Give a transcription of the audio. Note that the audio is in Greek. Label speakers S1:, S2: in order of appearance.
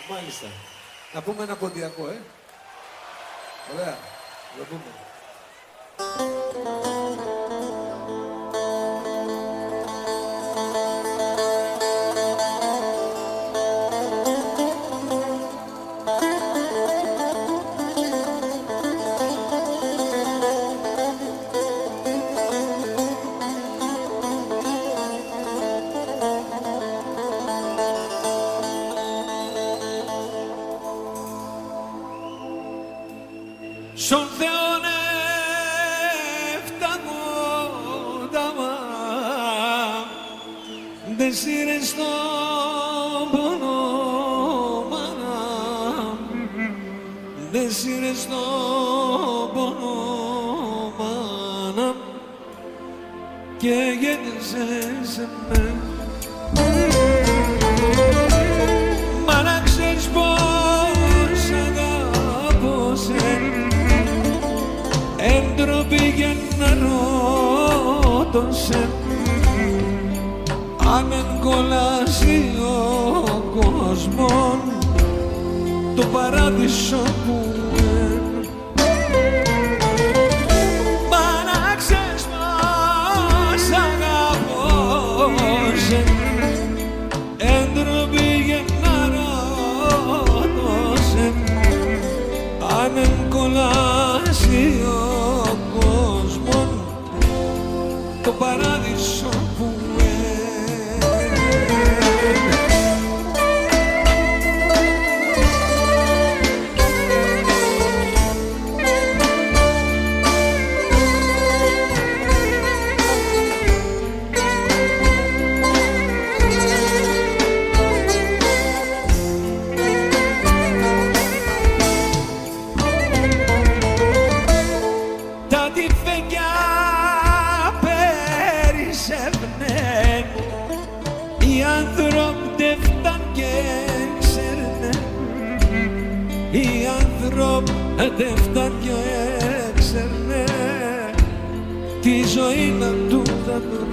S1: Μάλιστα. Να πούμε ένα ποντιακό, Ωραία. Να πούμε.
S2: Στον Θεόν έφταγοντα δε σύρες τον πόνο μάνα, δε σύρες τον πόνο μάνα και γέννησες σε μένα. Μα να ξέρεις πως αγαπώ σένα, έντροπη για να ρωτώ σε, αν εν κολλάσει ο κόσμος το παράδεισο που μα να ξέρεις πως αγαπώ σε, έντροπη για να ρωτώ σε, αν εν κολλάσει ο κόσμος το παράδεισο που οι άνθρωποι δεν φτάν και ξέρουνε, οι άνθρωποι δεν φτάν και ξέρουνε τη ζωή να του δανούν.